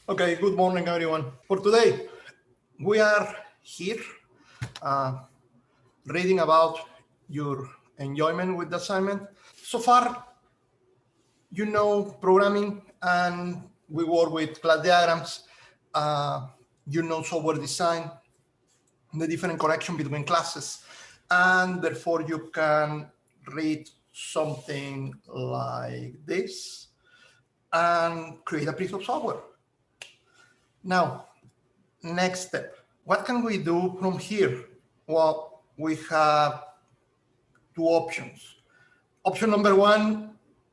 Okay, good morning, everyone. For today, we are here uh, reading about your enjoyment with the assignment. So far, you know programming and we work with class diagrams. You know software design, the different connection between classes, and therefore you can read something like this and create a piece of software. Now, next step. What can we do from here? Well, we have two options. Option number one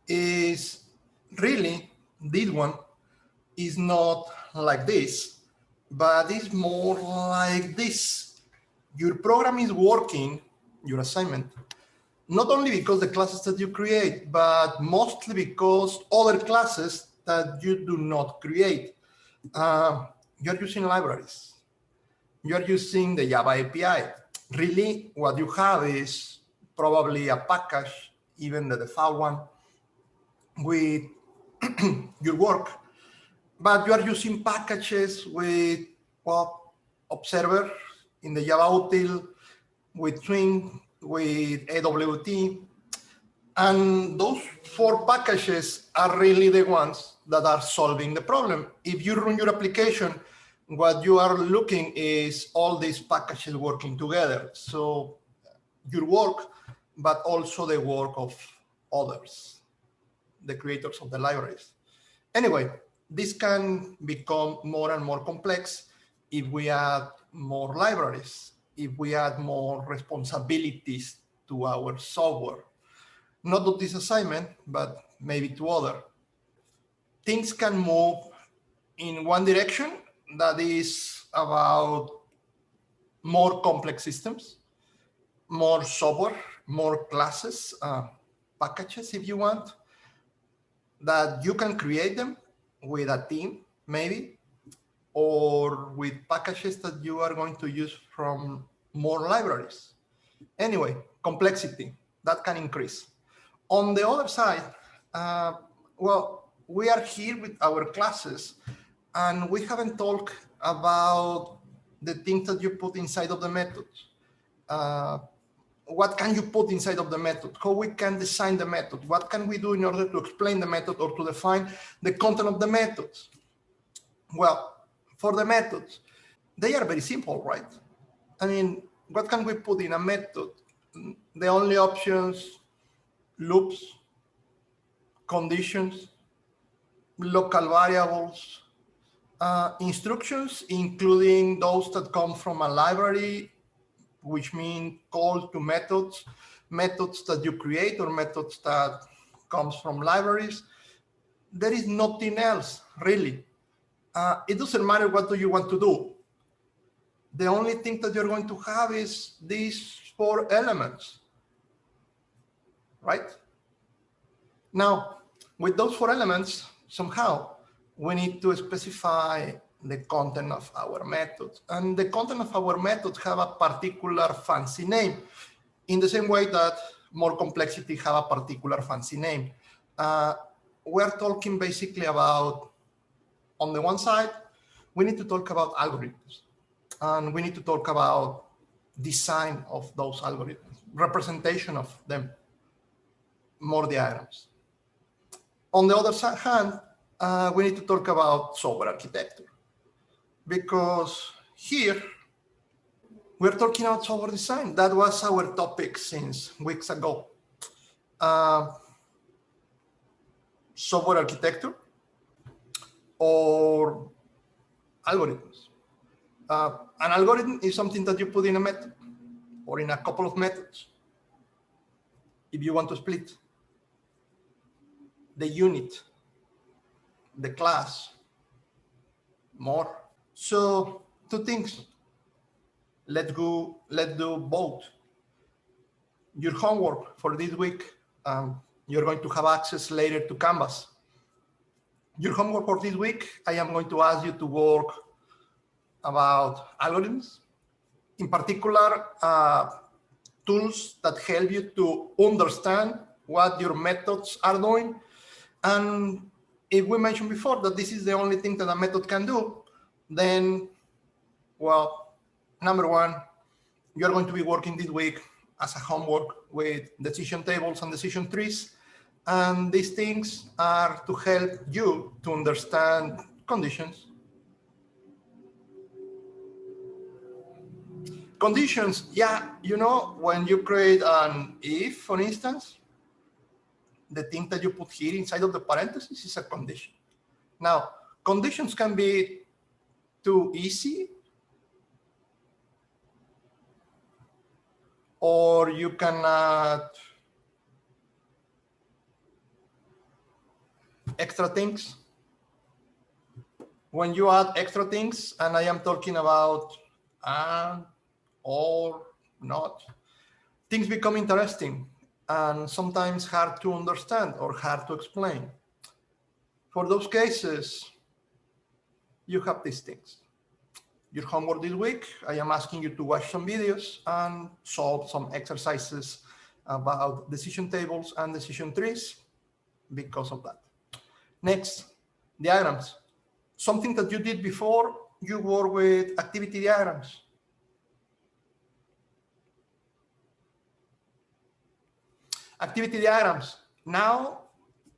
is really this one is not like this, but it's more like this. Your program is working, your assignment, not only because the classes that you create, but mostly because other classes that you do not create. You're using libraries. You're using the Java API. Really, what you have is probably a package, even the default one, with your work. But you are using packages with, well, Observer in the Java util, with Swing, with AWT. And those four packages are really the ones that are solving the problem. If you run your application, what you are looking is all these packages working together. So your work, but also the work of others, the creators of the libraries. Anyway, this can become more and more complex if we add more libraries, if we add more responsibilities to our software. Not to this assignment, but maybe to other. Things can move in one direction, that is about more complex systems, more software, more classes, packages if you want, that you can create them with a team maybe, or with packages that you are going to use from more libraries. Anyway, complexity, that can increase. On the other side, well, we are here with our classes and we haven't talked about the things that you put inside of the method. What can you put inside of the method? How we can design the method? What can we do in order to explain the method or to define the content of the methods? Well, for the methods, they are very simple, right? I mean, what can we put in a method? The only options, loops, conditions, local variables, instructions, including those that come from a library, which mean call to methods, methods that you create or methods that comes from libraries. There is nothing else, really. It doesn't matter what do you want to do. The only thing that you're going to have is these four elements, right? Now, with those four elements, somehow, we need to specify the content of our method. And the content of our method have a particular fancy name, in the same way that more complexity have a particular fancy name. We're talking basically about, on the one side, we need to talk about algorithms. And we need to talk about design of those algorithms, representation of them, more diagrams. On the other hand, we need to talk about software architecture, because here we're talking about software design. That was our topic since weeks ago. Software architecture or algorithms. An algorithm is something that you put in a method or in a couple of methods if you want to split the unit, the class, more. So two things. Let's do both. Your homework for this week, you're going to have access later to Canvas. Your homework for this week, I am going to ask you to work about algorithms, in particular, tools that help you to understand what your methods are doing, and if we mentioned before that this is the only thing that a method can do, then, well, number one, you're going to be working this week as a homework with decision tables and decision trees. And these things are to help you to understand conditions. Conditions, yeah, you know, when you create an if, for instance, the thing that you put here inside of the parentheses is a condition. Now, conditions can be too easy, or you can add extra things. When you add extra things, and I am talking about and, or, not, things become interesting and sometimes hard to understand or hard to explain. For those cases, you have these things. Your homework this week, I am asking you to watch some videos and solve some exercises about decision tables and decision trees because of that. Next, diagrams. Something that you did before, you work with activity diagrams. Activity diagrams. Now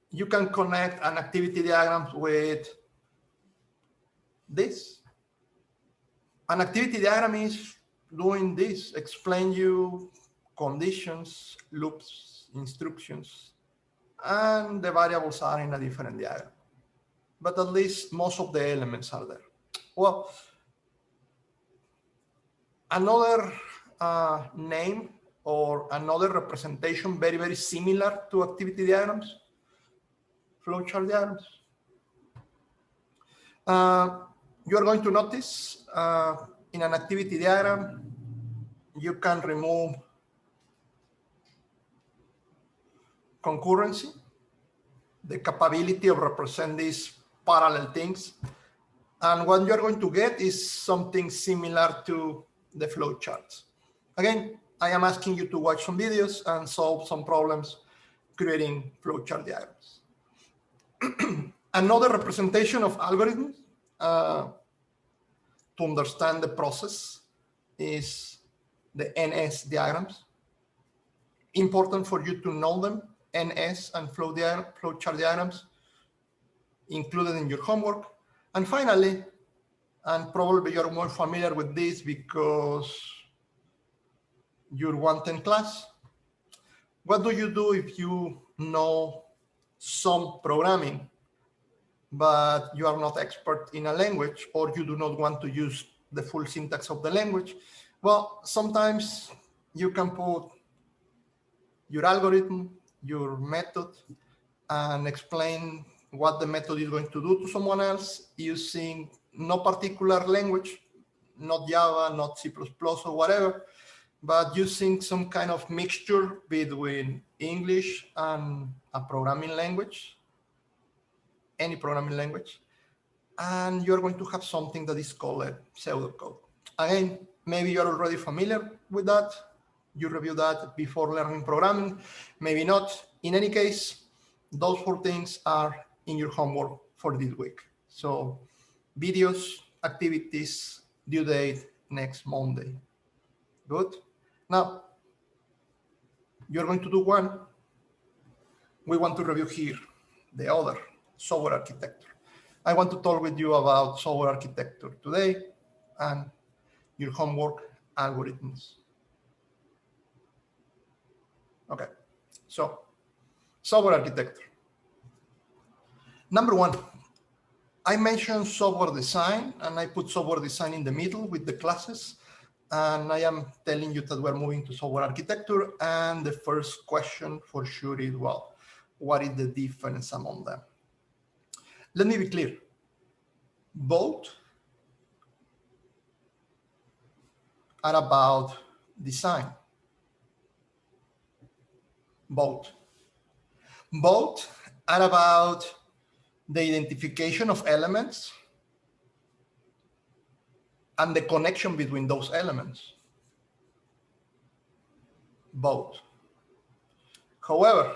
you can connect an activity diagram with this. An activity diagram is doing this, explain you conditions, loops, instructions, and the variables are in a different diagram. But at least most of the elements are there. Well, another name or another representation very, very similar to activity diagrams, flowchart diagrams. You are going to notice in an activity diagram, you can remove concurrency, the capability of represent these parallel things. And what you're going to get is something similar to the flowcharts. Again, I am asking you to watch some videos and solve some problems creating flowchart diagrams. Another representation of algorithms to understand the process is the NS diagrams. Important for you to know them, NS and flowchart diagrams included in your homework. And finally, and probably you're more familiar with this because your 110 class, what do you do if you know some programming, but you are not expert in a language, or you do not want to use the full syntax of the language? Well, sometimes you can put your algorithm, your method, and explain what the method is going to do to someone else using no particular language, not Java, not C++ or whatever, but using some kind of mixture between English and a programming language, any programming language, and you're going to have something that is called a pseudocode. Again, maybe you're already familiar with that. You reviewed that before learning programming, maybe not. In any case, those 4 things are in your homework for this week. So videos, activities, due date next Monday. Good. Now, you're going to do one. We want to review here the other, software architecture. I want to talk with you about software architecture today and your homework, algorithms. Okay, so software architecture. Number 1, I mentioned software design, and I put software design in the middle with the classes. And I am telling you that we're moving to software architecture. And the first question for sure is, well, what is the difference among them? Let me be clear. Both are about design. Both are about the identification of elements and the connection between those elements. Both. However,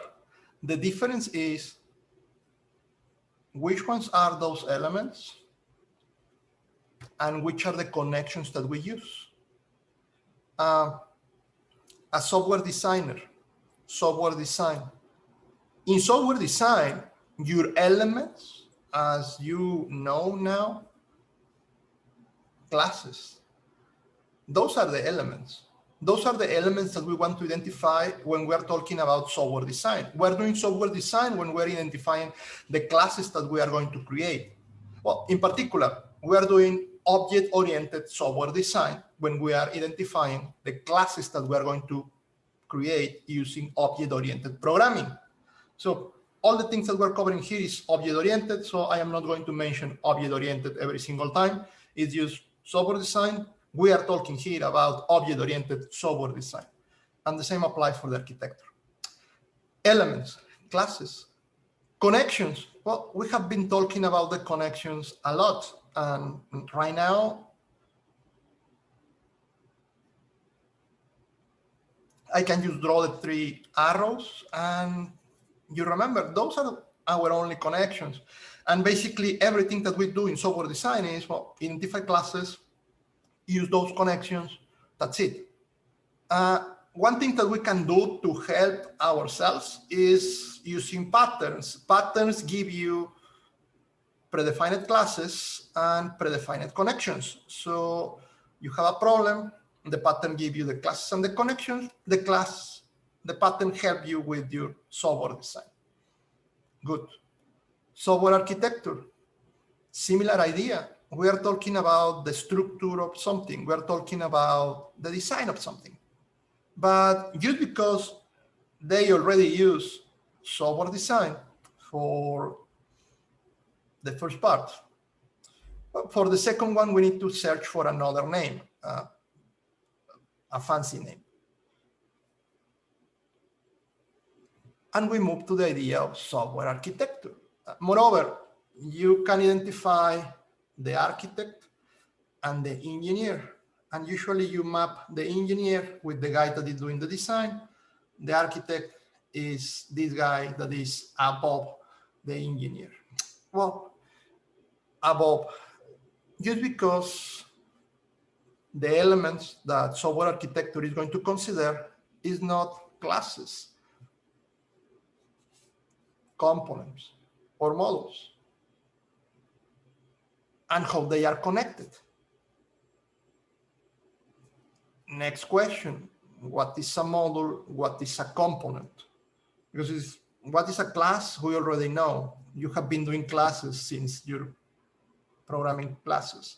the difference is which ones are those elements and which are the connections that we use. A software designer, software design. In software design, your elements, as you know now, classes. Those are the elements. Those are the elements that we want to identify when we're talking about software design. We're doing software design when we're identifying the classes that we are going to create. Well, in particular, we are doing object-oriented software design when we are identifying the classes that we are going to create using object-oriented programming. So all the things that we're covering here is object-oriented, so I am not going to mention object-oriented every single time. It's just software design. We are talking here about object-oriented software design. And the same applies for the architecture. Elements, classes, connections. Well, we have been talking about the connections a lot. And right now, I can just draw the 3 arrows, and you remember those are our only connections. And basically everything that we do in software design is, well, identify classes, use those connections, that's it. One thing that we can do to help ourselves is using patterns. Patterns give you predefined classes and predefined connections. So you have a problem, the pattern gives you the classes and the connections, the pattern help you with your software design. Good. Software architecture, similar idea. We are talking about the structure of something. We are talking about the design of something. But just because they already use software design for the first part, for the second one, we need to search for another name, a fancy name. And we move to the idea of software architecture. Moreover, you can identify the architect and the engineer. And usually you map the engineer with the guy that is doing the design. The architect is this guy that is above the engineer. Well, above, just because the elements that software architecture is going to consider is not classes, components, or models, and how they are connected. Next question, what is a model? What is a component? Because what is a class? We already know. You have been doing classes since your programming classes.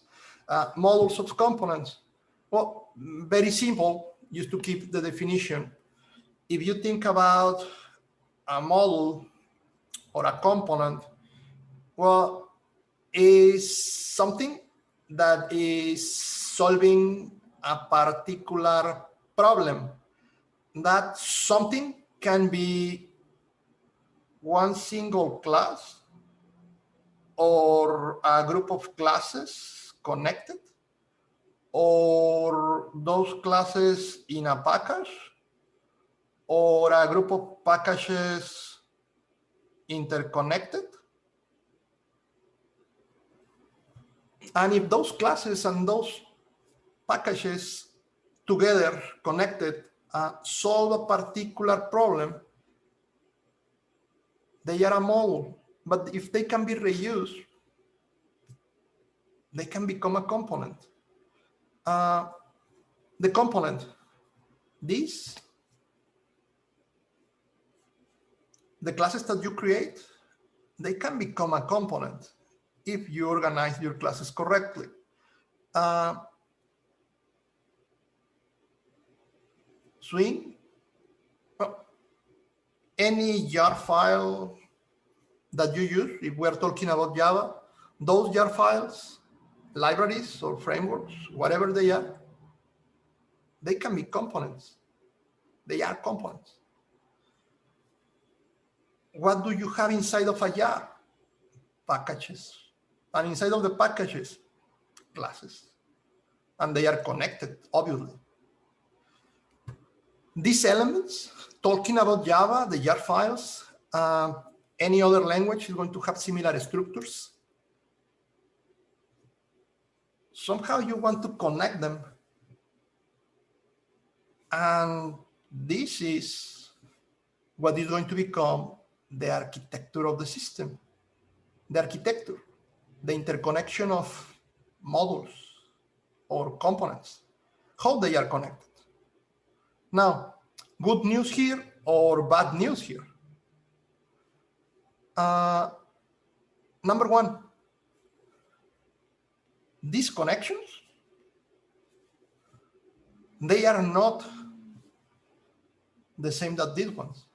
Models of components. Well, very simple, just to keep the definition. If you think about a model or a component, well, is something that is solving a particular problem. That something can be one single class or a group of classes connected, or those classes in a package, or a group of packages interconnected. And if those classes and those packages together connected solve a particular problem, they are a model. But if they can be reused, they can become a component. The component, the classes that you create, they can become a component if you organize your classes correctly. Swing, well, any jar file that you use, if we're talking about Java, those jar files, libraries or frameworks, whatever they are, they can be components. They are components. What do you have inside of a jar? Packages. And inside of the packages, classes. And they are connected, obviously. These elements, talking about Java, the jar files, any other language is going to have similar structures. Somehow you want to connect them. And this is what is going to become the architecture of the system. The architecture, the interconnection of modules or components, how they are connected. Now, good news here or bad news here? Number one, these connections, they are not the same as these ones.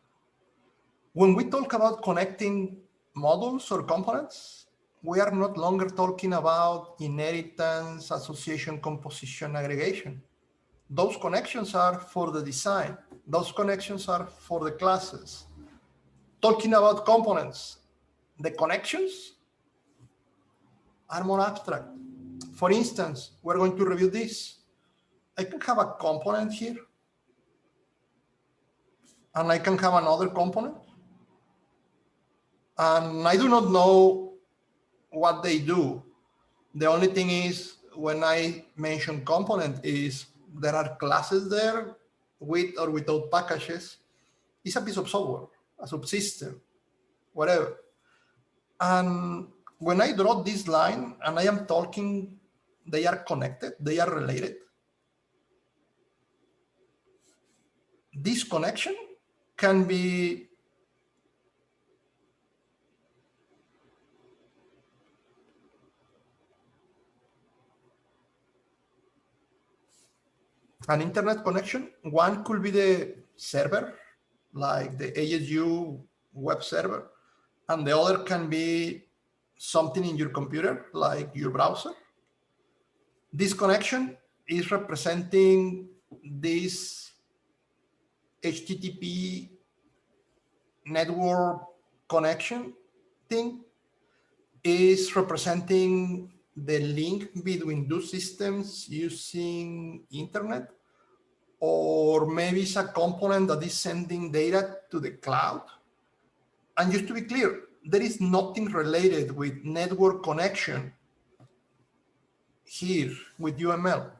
When we talk about connecting modules or components, we are not longer talking about inheritance, association, composition, aggregation. Those connections are for the design. Those connections are for the classes. Talking about components, the connections are more abstract. For instance, we're going to review this. I can have a component here, and I can have another component. And I do not know what they do. The only thing is, when I mention component, is there are classes there with or without packages. It's a piece of software, a subsystem, whatever. And when I draw this line and I am talking, they are connected, they are related. This connection can be an internet connection. One could be the server, like the ASU web server, and the other can be something in your computer, like your browser. This connection is representing this HTTP network connection thing, is representing the link between two systems using internet, or maybe it's a component that is sending data to the cloud. And just to be clear, there is nothing related with network connection here with UML.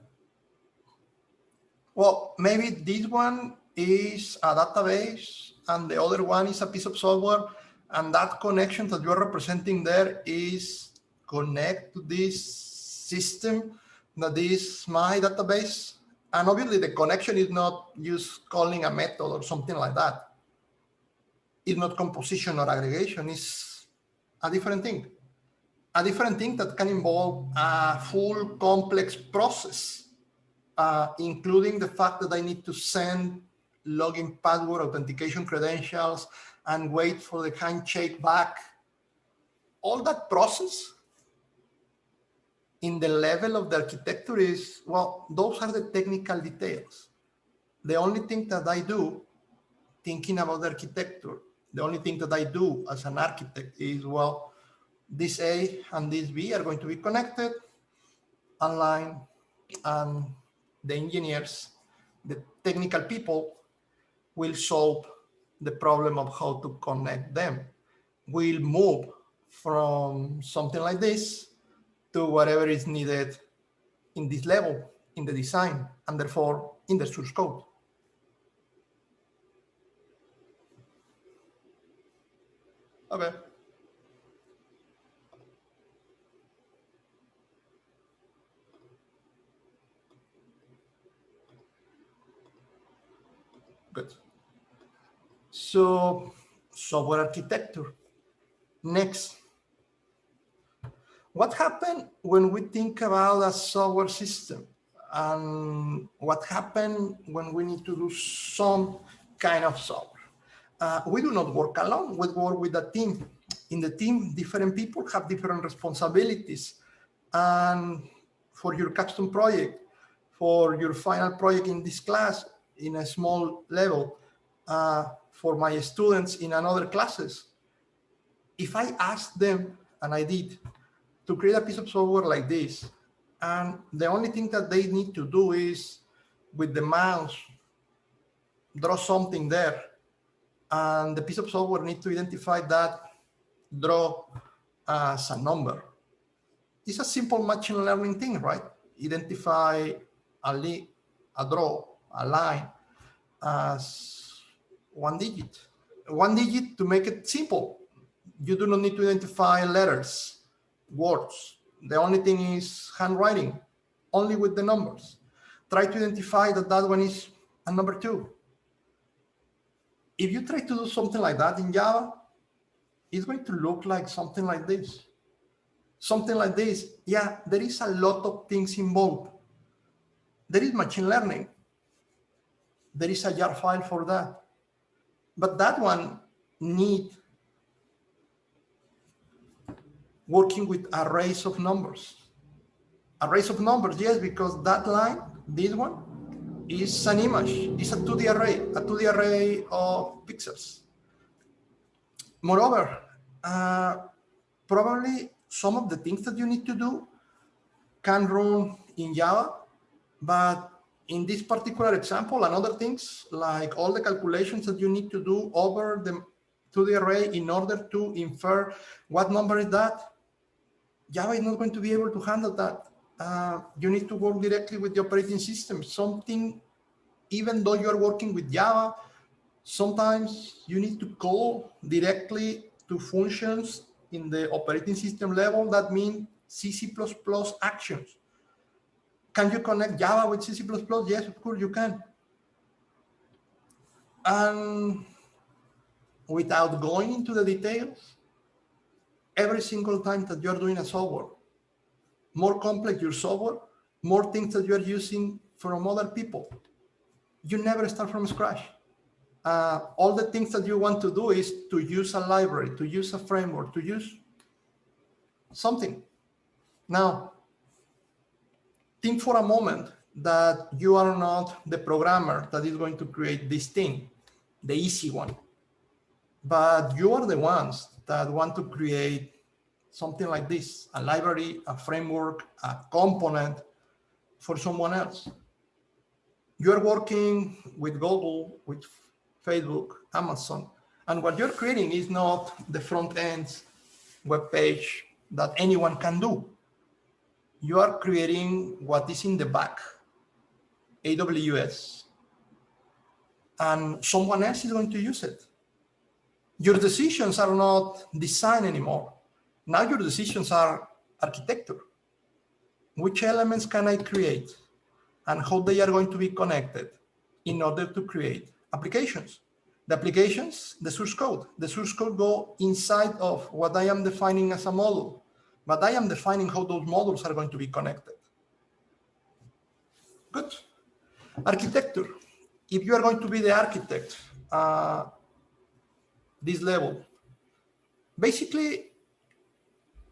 Well, maybe this one is a database and the other one is a piece of software, and that connection that you're representing there is connect to this system that is my database. And obviously the connection is not just calling a method or something like that. It's not composition or aggregation, it's a different thing. A different thing that can involve a full complex process, including the fact that I need to send login password, authentication credentials, and wait for the handshake back. All that process in the level of the architecture is, well, those are the technical details. The only thing that I do thinking about the architecture, the only thing that I do as an architect is, well, this A and this B are going to be connected online, and the engineers, the technical people, will solve the problem of how to connect them. We'll move from something like this to whatever is needed in this level, in the design, and therefore in the source code. Okay. Good. So, software architecture. Next. What happened when we think about a software system? And what happened when we need to do some kind of software? We do not work alone, we work with a team. In the team, different people have different responsibilities. And for your capstone project, for your final project in this class, in a small level, for my students in another classes, if I ask them, and I did, to create a piece of software like this, and the only thing that they need to do is, with the mouse, draw something there, and the piece of software needs to identify that draw as a number. It's a simple machine learning thing, right? Identify a draw, a line as one digit. One digit to make it simple. You do not need to identify letters, words. The only thing is handwriting, only with the numbers. Try to identify that one is a number 2. If you try to do something like that in Java, it's going to look like something like this. Something like this. Yeah, there is a lot of things involved. There is machine learning. There is a jar file for that. But that one needs working with arrays of numbers. Arrays of numbers, yes, because that line, this one, is an image. It's a 2D array of pixels. Moreover, probably some of the things that you need to do can run in Java, but in this particular example, and other things like all the calculations that you need to do over the 2D array in order to infer what number is that, Java is not going to be able to handle that. You need to work directly with the operating system. Something, even though you're working with Java, sometimes you need to call directly to functions in the operating system level. That means C++ actions. Can you connect Java with C++? Yes, of course you can. And without going into the details, every single time that you're doing a software, more complex your software, more things that you're using from other people. You never start from scratch. All the things that you want to do is to use a library, to use a framework, to use something. Now, think for a moment that you are not the programmer that is going to create this thing, the easy one, but you are the ones that want to create something like this, a library, a framework, a component for someone else. You're working with Google, with Facebook, Amazon, and what you're creating is not the front end web page that anyone can do. You are creating what is in the back, AWS, and someone else is going to use it. Your decisions are not design anymore. Now your decisions are architecture. Which elements can I create and how they are going to be connected in order to create applications? The applications, the source code. The source code go inside of what I am defining as a model, but I am defining how those models are going to be connected. Good. Architecture. If you are going to be the architect, this level, basically,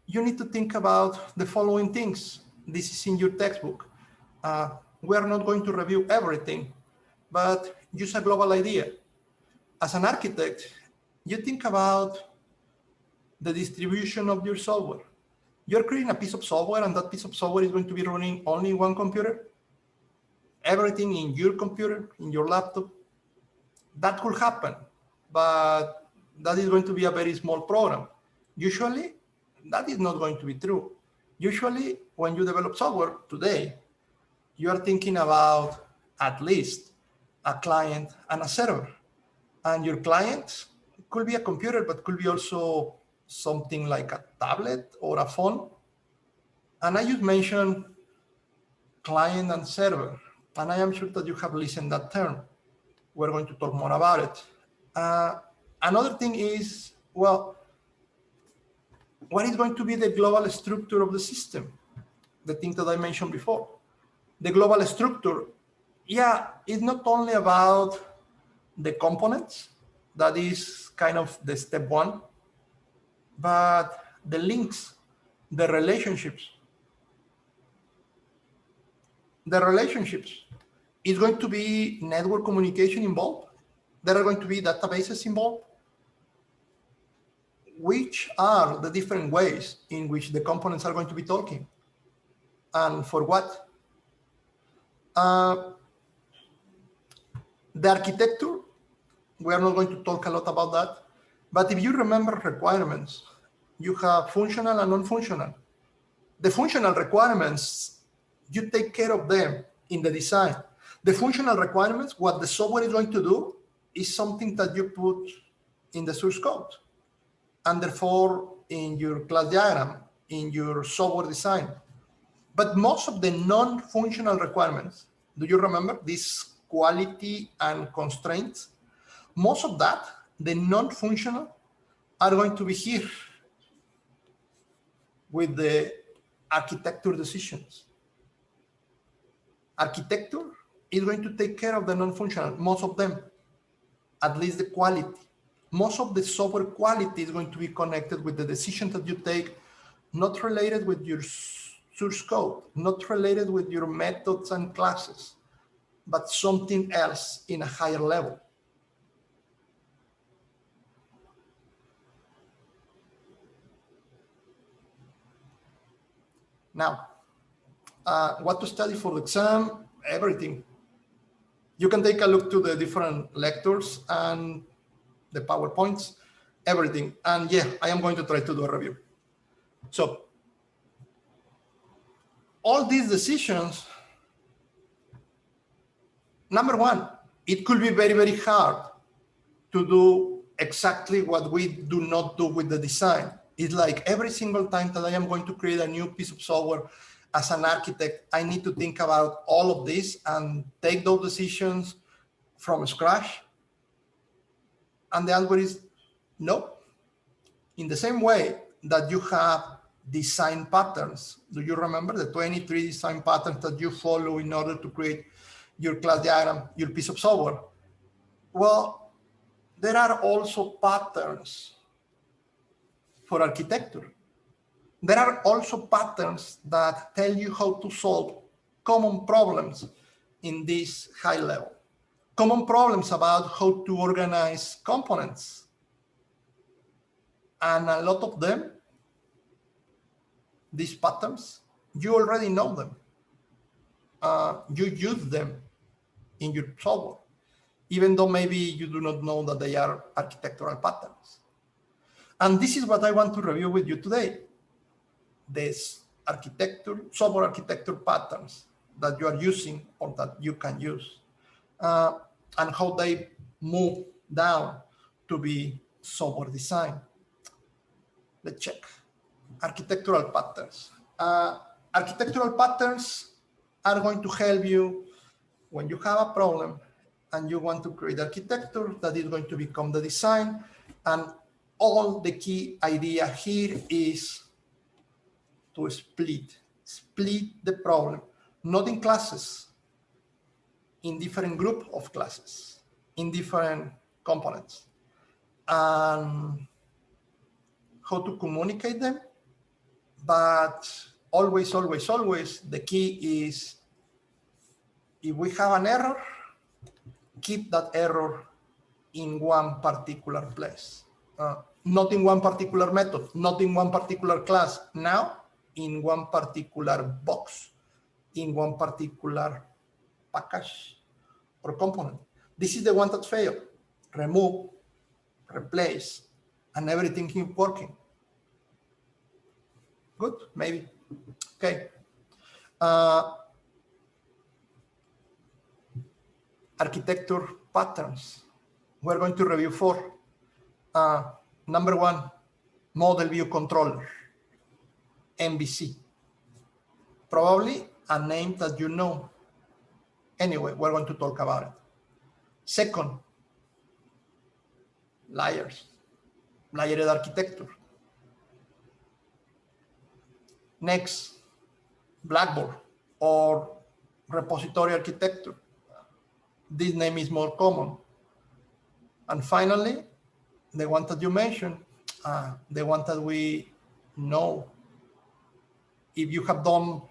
you need to think about the following things. This is in your textbook. We are not going to review everything, but use a global idea. As an architect, you think about the distribution of your software. You're creating a piece of software, and that piece of software is going to be running only one computer. Everything in your computer, in your laptop, that could happen, but that is going to be a very small program. Usually, that is not going to be true. Usually, when you develop software today, you are thinking about at least a client and a server. And your client could be a computer, but could be also something like a tablet or a phone. And I just mentioned client and server, and I am sure that you have listened that term. We're going to talk more about it. Another thing is, well, what is going to be the global structure of the system? The thing that I mentioned before. The global structure, yeah, it's not only about the components, that is kind of the step one, but the links, the relationships. The relationships. Is going to be network communication involved? There are going to be databases involved? Which are the different ways in which the components are going to be talking? And for what? The architecture, we are not going to talk a lot about that. But if you remember requirements, You have functional and non-functional. The functional requirements, you take care of them in the design. The functional requirements, what the software is going to do is something that you put in the source code. And therefore, in your class diagram, in your software design. But most of the non-functional requirements, do you remember this quality and constraints? Most of that, the non-functional, are going to be here with the architecture decisions. Architecture is going to take care of the non-functional, most of them, at least the quality. Most of the software quality is going to be connected with the decisions that you take, not related with your source code, not related with your methods and classes, but something else in a higher level. Now, what to study for the exam? Everything. You can take a look to the different lectures and the PowerPoints, everything. And yeah, I am going to try to do a review. So all these decisions, number one, it could be very, very hard to do exactly what we do not do with the design. It's like every single time that I am going to create a new piece of software as an architect, I need to think about all of this and take those decisions from scratch. And the answer is no. In the same way that you have design patterns, do you remember the 23 design patterns that you follow in order to create your class diagram, your piece of software? Well, there are also patterns for architecture. There are also patterns that tell you how to solve common problems in this high level. Common problems about how to organize components. And a lot of them, these patterns, you already know them. You use them in your software, even though maybe you do not know that they are architectural patterns. And this is what I want to review with you today. These software architecture patterns that you are using or that you can use, and how they move down to be software design. Let's check. Architectural patterns. Architectural patterns are going to help you when you have a problem and you want to create architecture that is going to become the design. And all the key idea here is to split the problem, not in classes, in different group of classes, in different components, and how to communicate them. But always, always, always, the key is if we have an error, keep that error in one particular place, not in one particular method, not in one particular class. Now, in one particular box, in one particular package or component. This is the one that failed. Remove, replace, and everything keep working. Good, maybe. Okay. Architecture patterns. We're going to review 4. Number 1, model view controller, MVC. Probably a name that you know. Anyway, we're going to talk about it. Second, layers, layered architecture. Next, Blackboard or repository architecture. This name is more common. And finally, the one that you mentioned, the one that we know. If you have done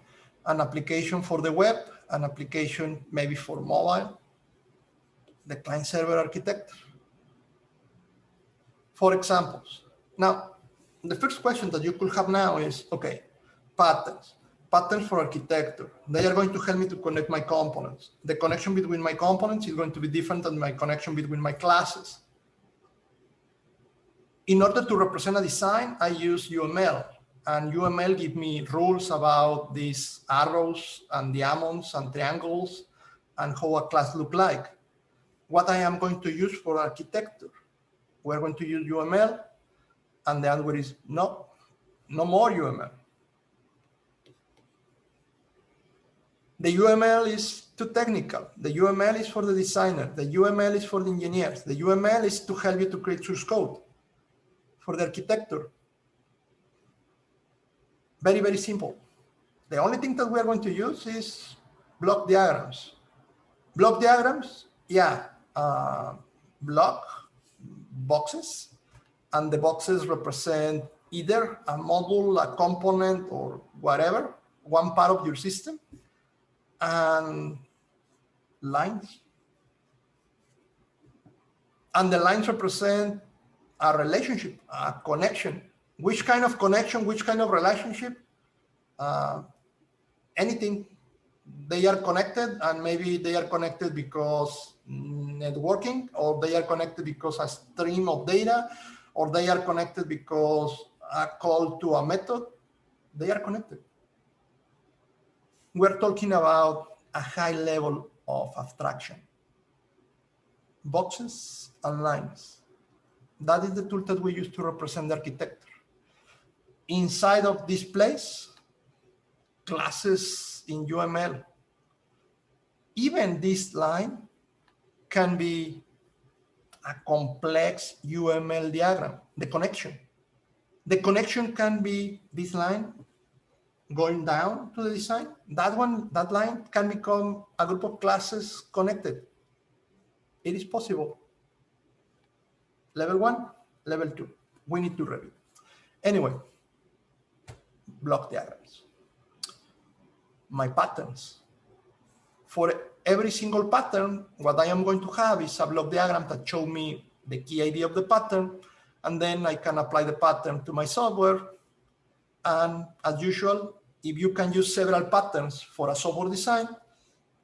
an application for the web, an application maybe for mobile, the client-server architecture. For examples. Now, the first question that you could have now is, okay, patterns for architecture. They are going to help me to connect my components. The connection between my components is going to be different than my connection between my classes. In order to represent a design, I use UML, and UML give me rules about these arrows and diamonds and triangles and how a class look like. What I am going to use for architecture, we're going to use UML, and the answer is no more UML. The UML is too technical. The UML is for the designer. The UML is for the engineers. The UML is to help you to create source code. For the architecture, very, very simple. The only thing that we are going to use is block diagrams. Block diagrams, yeah, block boxes, and the boxes represent either a module, a component, or whatever, one part of your system, and lines. And the lines represent a relationship, a connection. Which kind of connection, which kind of relationship? Anything. They are connected, and maybe they are connected because networking, or they are connected because a stream of data, or they are connected because a call to a method. They are connected. We're talking about a high level of abstraction. Boxes and lines. That is the tool that we use to represent the architecture. Inside of this place, classes in UML. Even this line can be a complex UML diagram, the connection. The connection can be this line going down to the design. That line can become a group of classes connected. It is possible. Level 1, level 2. We need to review. Anyway, block diagrams. My patterns. For every single pattern, what I am going to have is a block diagram that shows me the key idea of the pattern, and then I can apply the pattern to my software. And as usual, if you can use several patterns for a software design,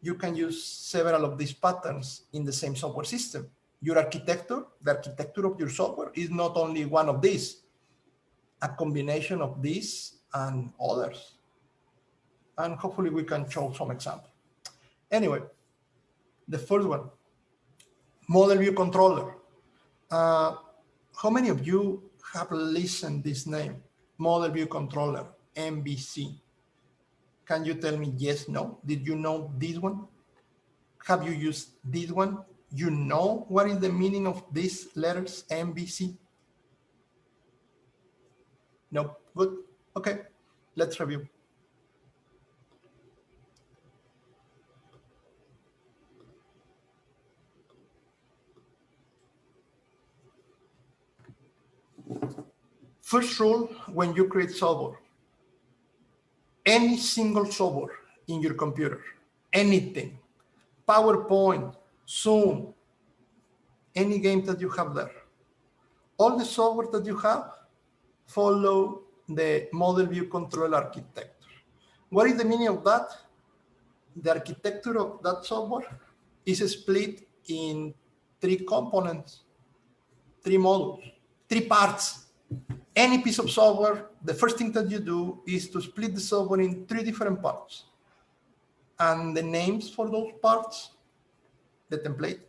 you can use several of these patterns in the same software system. Your architecture, the architecture of your software, is not only one of these, a combination of these and others. And hopefully we can show some examples. Anyway, the first one, model view controller. How many of you have listened this name, model view controller, MVC? Can you tell me yes, no? Did you know this one? Have you used this one? You know what is the meaning of these letters, MVC? No, good, okay, let's review. First rule when you create software, any single software in your computer, anything, PowerPoint, Zoom, any game that you have there, all the software that you have follow the model view control architecture. What is the meaning of that? The architecture of that software is split in 3 components, 3 modules, 3 parts. Any piece of software, the first thing that you do is to split the software in 3 different parts. And the names for those parts, the template,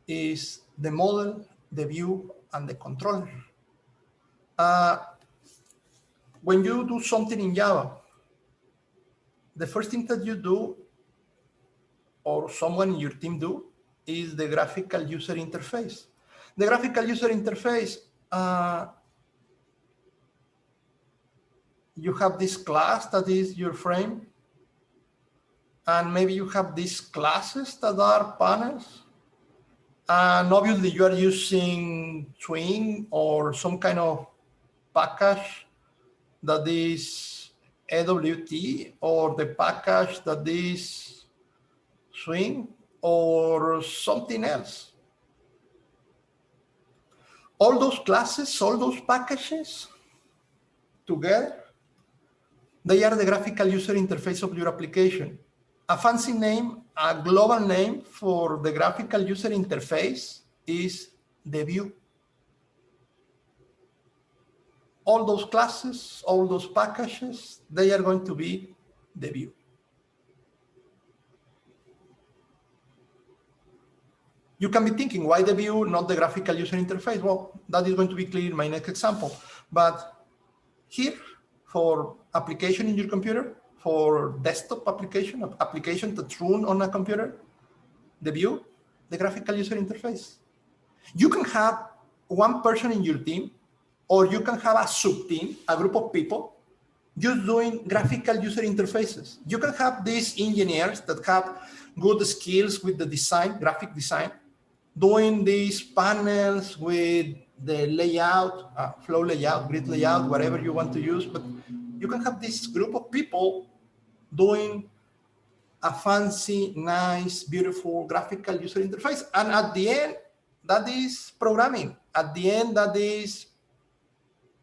is the model, the view, and the controller. When you do something in Java, the first thing that you do, or someone in your team do, is the graphical user interface. The graphical user interface, you have this class that is your frame, and maybe you have these classes that are panels, and obviously you are using Swing or some kind of package that is AWT, or the package that is Swing, or something else. All those classes, all those packages together, they are the graphical user interface of your application. A fancy name, a global name for the graphical user interface is the view. all those classes, all those packages, they are going to be the view. You can be thinking, why the view, not the graphical user interface? Well, that is going to be clear in my next example. But here, for application in your computer, for desktop application that run on a computer, the view, the graphical user interface. You can have one person in your team, or you can have a sub-team, a group of people, just doing graphical user interfaces. You can have these engineers that have good skills with the design, graphic design, doing these panels with the layout, flow layout, grid layout, whatever you want to use. But you can have this group of people doing a fancy, nice, beautiful graphical user interface. And at the end, that is programming. At the end, that is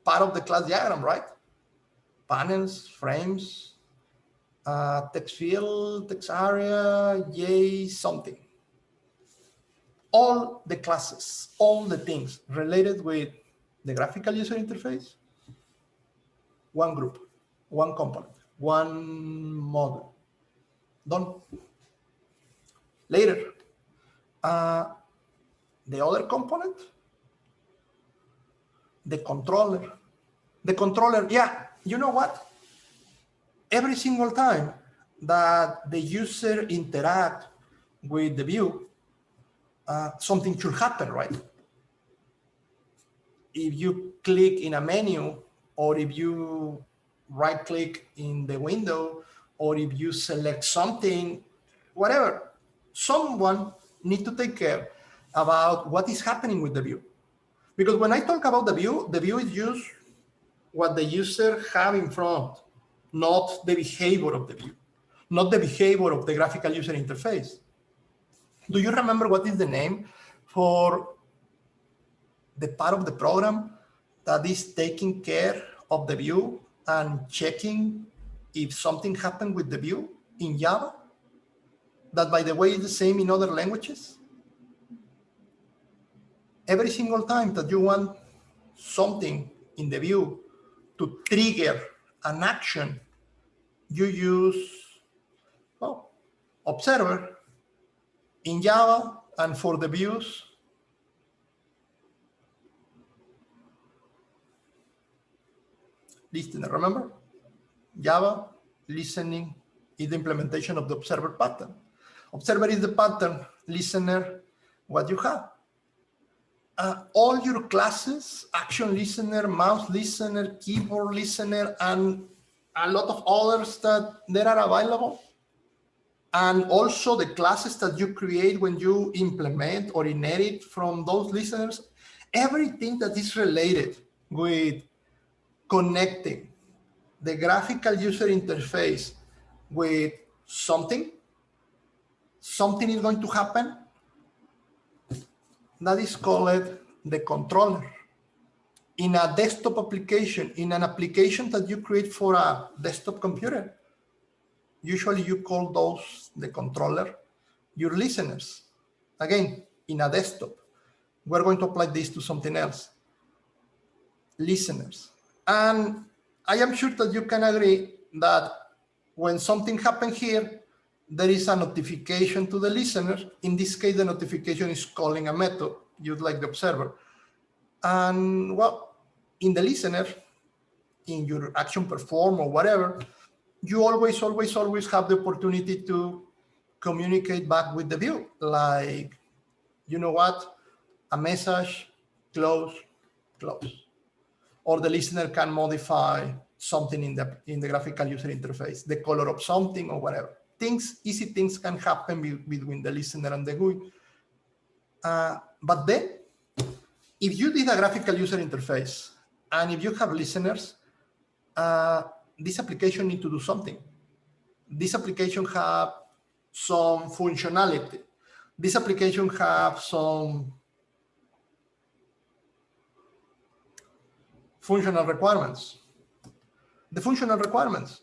part of the class diagram, right? Panels, frames, text field, text area, yay, something. All the classes, all the things related with the graphical user interface, one group, one component, one model. Done. Later, the other component, the controller. The controller, yeah, you know what? Every single time that the user interact with the view, something should happen, right? If you click in a menu, or if you right-click in the window, or if you select something, whatever, someone needs to take care about what is happening with the view. Because when I talk about the view is just what the user have in front, not the behavior of the view, not the behavior of the graphical user interface. Do you remember what is the name for the part of the program that is taking care of the view and checking if something happened with the view in Java? That, by the way, is the same in other languages. Every single time that you want something in the view to trigger an action, you use, well, observer in Java, and for the views, listener. Remember, Java listening is the implementation of the observer pattern. Observer is the pattern, listener, what you have. All your classes, action listener, mouse listener, keyboard listener, and a lot of others that are available. And also the classes that you create when you implement or inherit from those listeners, everything that is related with connecting the graphical user interface with something is going to happen. That is called the controller. In a desktop application, in an application that you create for a desktop computer, usually you call those, the controller, your listeners. Again, in a desktop, we're going to apply this to something else. Listeners. And I am sure that you can agree that when something happens here, there is a notification to the listener. In this case, the notification is calling a method, just like the observer. And well, in the listener, in your action perform or whatever, you always have the opportunity to communicate back with the view. Like, you know what? A message, close. Or the listener can modify something in the graphical user interface, the color of something or whatever. Easy things can happen between the listener and the GUI. But then, if you did a graphical user interface, and if you have listeners, this application needs to do something. This application have some functionality. This application have some functional requirements. The functional requirements,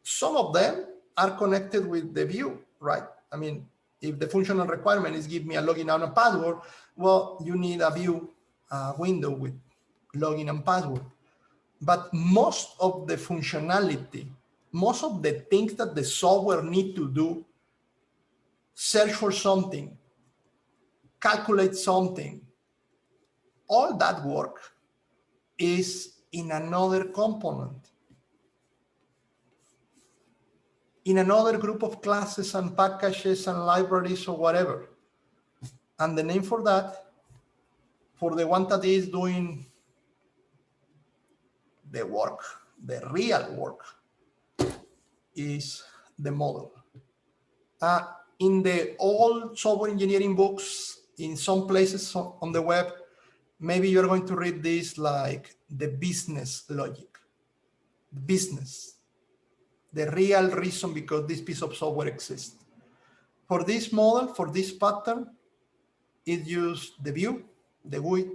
some of them are connected with the view, right? I mean, if the functional requirement is give me a login and a password, well, you need a view window with login and password. But most of the functionality, most of the things that the software need to do, search for something, calculate something, all that work is in another component, in another group of classes and packages and libraries or whatever. And the name for that, for the one that is doing the work, the real work, is the model. In the old software engineering books, in some places on the web, maybe you're going to read this like the business logic, business, the real reason because this piece of software exists. For this model, for this pattern, it used the view, the GUI,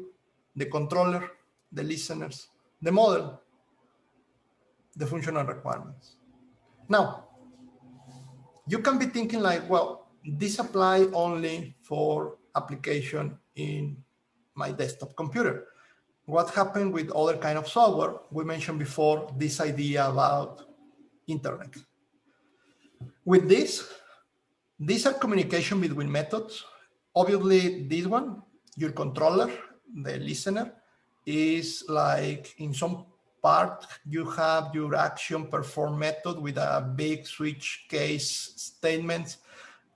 the controller, the listeners, the model, the functional requirements. Now, you can be thinking like, well, this applies only for application in my desktop computer. What happened with other kind of software? We mentioned before this idea about internet. With this, these are communication between methods. Obviously, this one, your controller, the listener, is like in some part, you have your action perform method with a big switch case statements.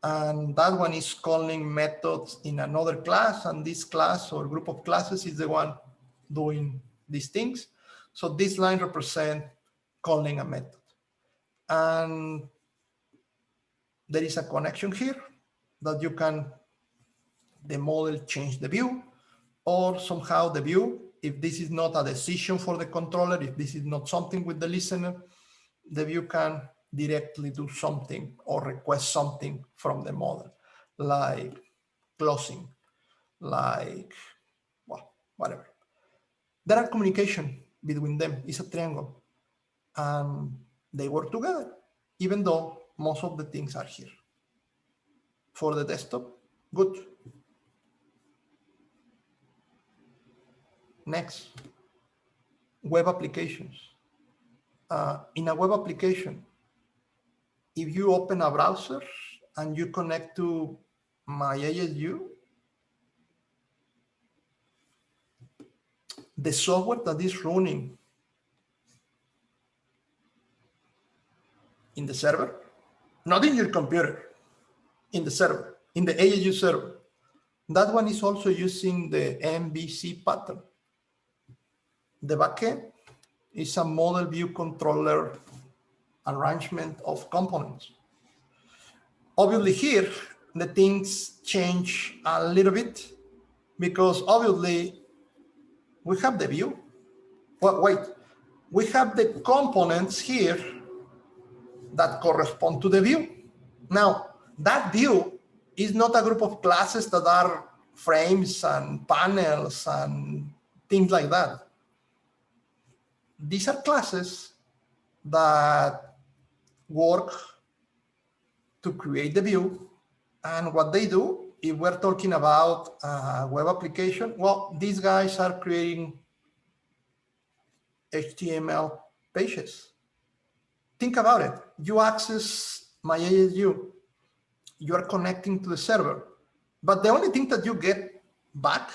And that one is calling methods in another class. And this class or group of classes is the one doing these things. So this line represents calling a method. And there is a connection here that you can, the model change the view, or somehow the view, if this is not a decision for the controller, if this is not something with the listener, the view can directly do something or request something from the model, like closing, like, well, whatever. There are communication between them. It's a triangle. And they work together, even though most of the things are here. For the desktop, good. Next, web applications. In a web application, if you open a browser and you connect to my ASU, the software that is running in the server, not in your computer, in the server, in the ASU server, that one is also using the MVC pattern. The backend is a model view controller arrangement of components. Obviously here, the things change a little bit because obviously we have the view. Well, wait, we have the components here that correspond to the view. Now, that view is not a group of classes that are frames and panels and things like that. These are classes that work to create the view. And what they do, if we're talking about a web application, well, these guys are creating HTML pages. Think about it. You access my ASU, you are connecting to the server, but the only thing that you get back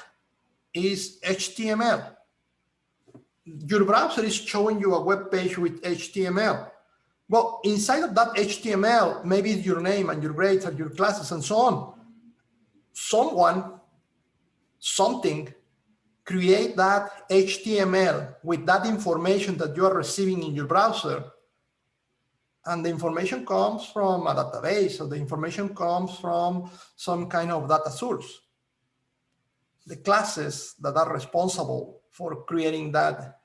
is HTML. Your browser is showing you a web page with HTML. Well, inside of that HTML, maybe it's your name and your grades and your classes and so on. Someone, something, create that HTML with that information that you are receiving in your browser. And the information comes from a database, or the information comes from some kind of data source. The classes that are responsible for creating that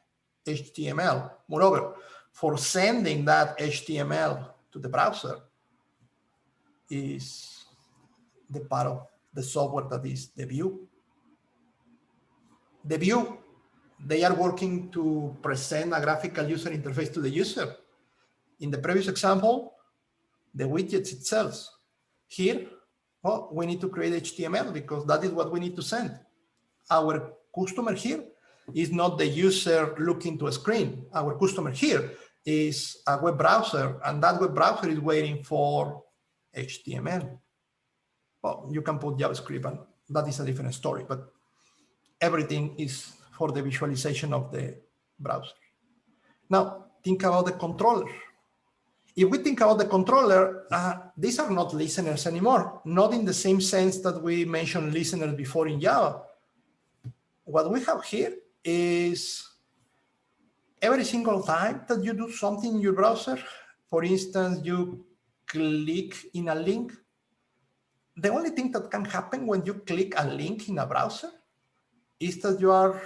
HTML, moreover, for sending that HTML to the browser, is the part of the software that is the view. The view, they are working to present a graphical user interface to the user. In the previous example, the widgets itself. Here, well, we need to create HTML because that is what we need to send. Our customer here is not the user looking to a screen. Our customer here is a web browser, and that web browser is waiting for HTML. Well, you can put JavaScript, and that is a different story, but everything is for the visualization of the browser. Now, think about the controller. If we think about the controller, these are not listeners anymore, not in the same sense that we mentioned listeners before in Java. What we have here is every single time that you do something in your browser, for instance, you click in a link, the only thing that can happen when you click a link in a browser is that you are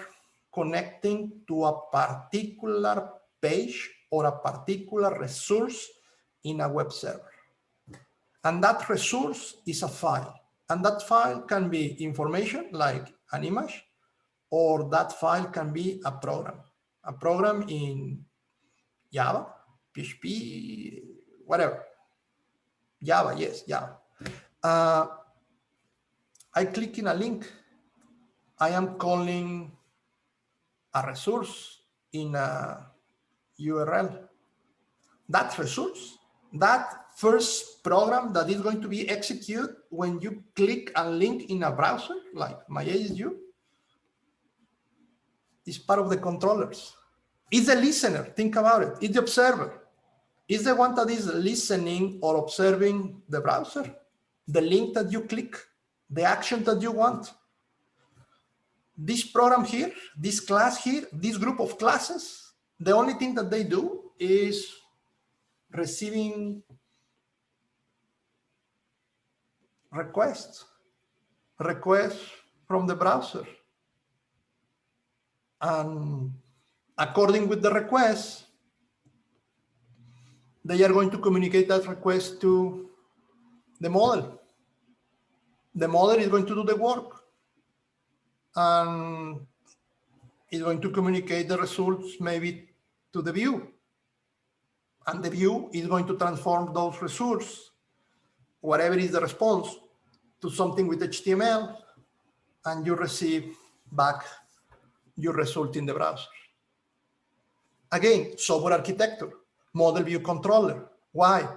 connecting to a particular page or a particular resource in a web server. And that resource is a file. And that file can be information like an image, or that file can be a program in Java, PHP, whatever. Java, yes, Java. I click in a link. I am calling a resource in a URL. That resource, that first program that is going to be executed when you click a link in a browser, like my ASU, is part of the controllers. It's the listener, think about it. It's the observer. It's the one that is listening or observing the browser, the link that you click, the action that you want. This program here, this class here, this group of classes, the only thing that they do is receiving requests from the browser. And according with the request, they are going to communicate that request to the model. The model is going to do the work and is going to communicate the results maybe to the view. And the view is going to transform those results, whatever is the response, to something with HTML, and you receive back your result in the browser. Again, software architecture, model view controller. Why?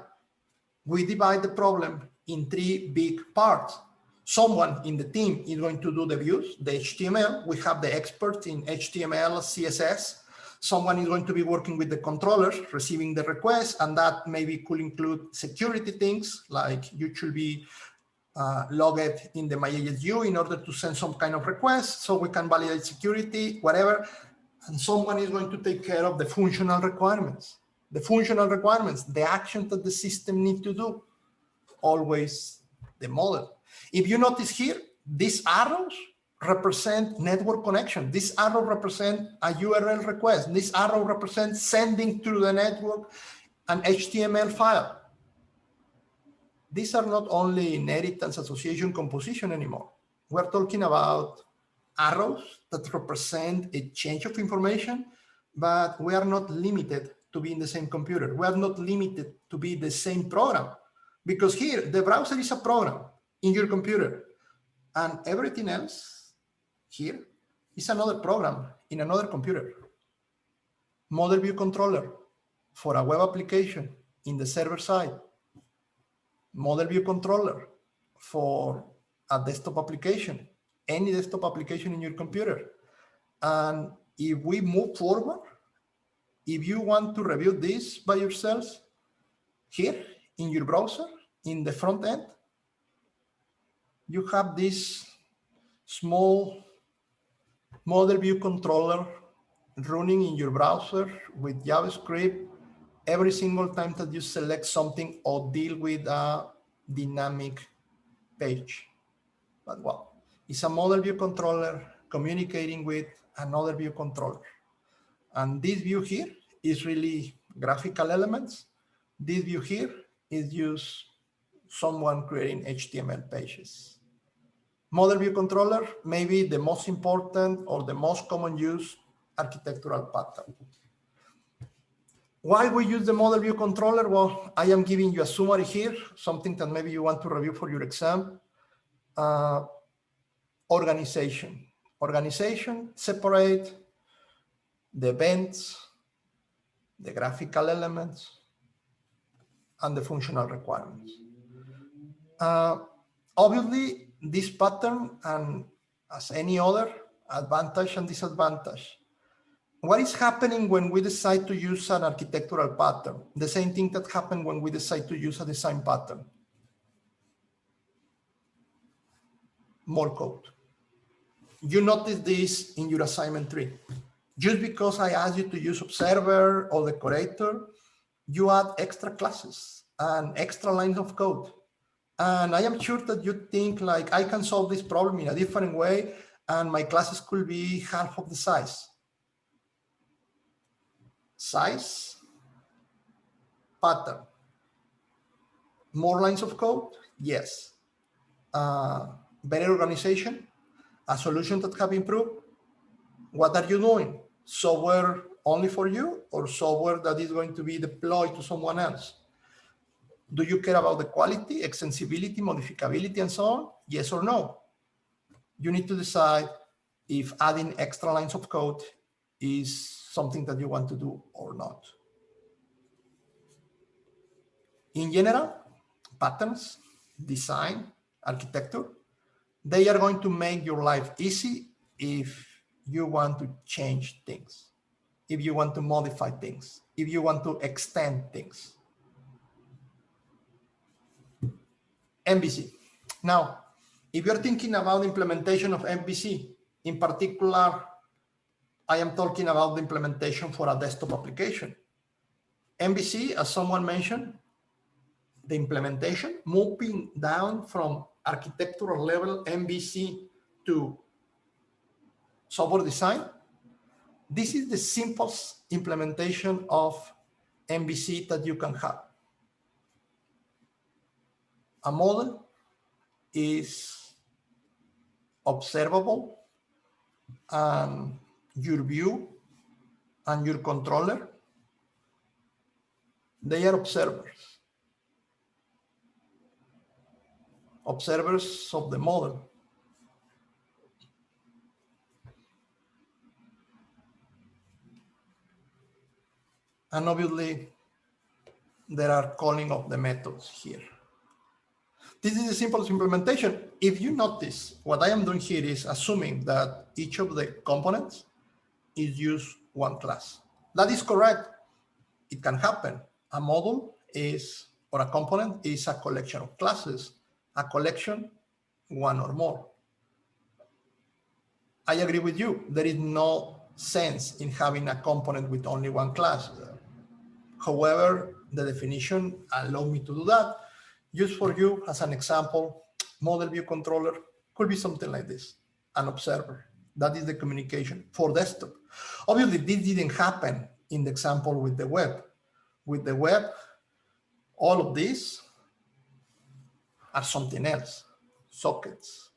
We divide the problem in three big parts. Someone in the team is going to do the views, the HTML. We have the experts in HTML, CSS. Someone is going to be working with the controllers, receiving the request, and that maybe could include security things, like you should be logged in the MyASU in order to send some kind of request, so we can validate security, whatever. And someone is going to take care of the functional requirements. The functional requirements, the action that the system needs to do, always the model. If you notice here, these arrows represent network connection. This arrow represents a URL request. This arrow represents sending through the network an HTML file. These are not only inheritance, association, composition anymore. We're talking about arrows that represent a change of information, but we are not limited to be in the same computer. We are not limited to be the same program, because here the browser is a program in your computer, and everything else here is another program in another computer. Model view controller for a web application in the server side. Model view controller for a desktop application, any desktop application in your computer. And if we move forward, if you want to review this by yourselves, here in your browser, in the front end, you have this small model view controller running in your browser with JavaScript every single time that you select something or deal with a dynamic page. But well, it's a model view controller communicating with another view controller. And this view here is really graphical elements. This view here is just someone creating HTML pages. Model view controller, maybe the most important or the most common used architectural pattern. Why we use the model view controller? Well, I am giving you a summary here, something that maybe you want to review for your exam. Organization. Organization, separate the events, the graphical elements, and the functional requirements. Obviously, this pattern, and as any other, advantage and disadvantage. What is happening when we decide to use an architectural pattern? The same thing that happened when we decide to use a design pattern. More code. You notice this in your assignment 3. Just because I asked you to use observer or decorator, you add extra classes and extra lines of code. And I am sure that you think like, I can solve this problem in a different way and my classes could be half of the size. Size, pattern, more lines of code, yes. Better organization, a solution that have improved. What are you doing? Software only for you or software that is going to be deployed to someone else? Do you care about the quality, extensibility, modificability, and so on? Yes or no? You need to decide if adding extra lines of code is something that you want to do or not. In general, patterns, design, architecture, they are going to make your life easy if you want to change things, if you want to modify things, if you want to extend things. MVC. Now, if you're thinking about implementation of MVC, in particular, I am talking about the implementation for a desktop application. MVC, as someone mentioned, the implementation, moving down from architectural level MVC to software design, this is the simplest implementation of MVC that you can have. A model is observable, and your view and your controller, they are observers of the model. And obviously, there are calling of the methods here. This is the simplest implementation. If you notice, what I am doing here is assuming that each of the components is used one class. That is correct. It can happen. A model is, or a component is a collection of classes. A collection, one or more. I agree with you. There is no sense in having a component with only one class. However, the definition allows me to do that. Just for you, as an example, model view controller could be something like this, an observer. That is the communication for desktop. Obviously, this didn't happen in the example with the web. With the web, all of these are something else, sockets,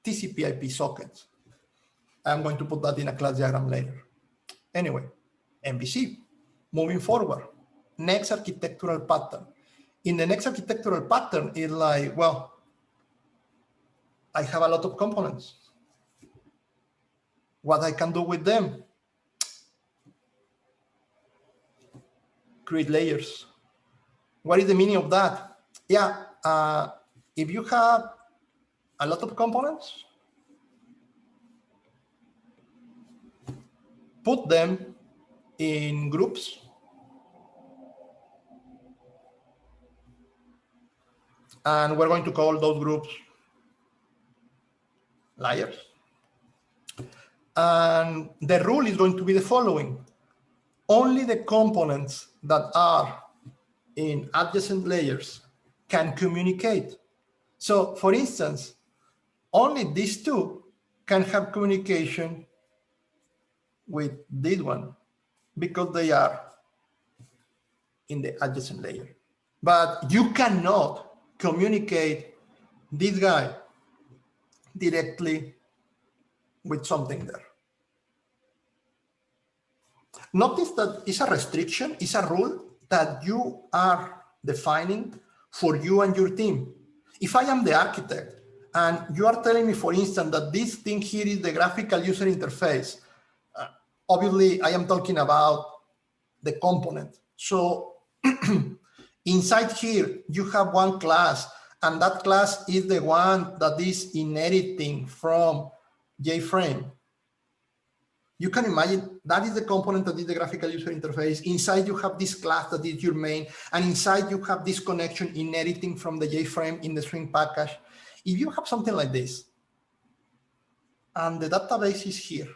TCP/IP sockets. I'm going to put that in a class diagram later. Anyway, MVC, moving forward, next architectural pattern. In the next architectural pattern, it's like, well, I have a lot of components. What I can do with them? Create layers. What is the meaning of that? Yeah, if you have a lot of components, put them in groups. And we're going to call those groups layers. And the rule is going to be the following. Only the components that are in adjacent layers can communicate. So for instance, only these two can have communication with this one because they are in the adjacent layer. But you cannot communicate this guy directly with something there. Notice that it's a restriction, it's a rule that you are defining for you and your team. If I am the architect and you are telling me, for instance, that this thing here is the graphical user interface, obviously I am talking about the component. So inside here, you have one class, and that class is the one that is inheriting from JFrame. You can imagine that is the component that is the graphical user interface. Inside you have this class that is your main, and inside you have this connection inheriting from the JFrame in the string package. If you have something like this, and the database is here,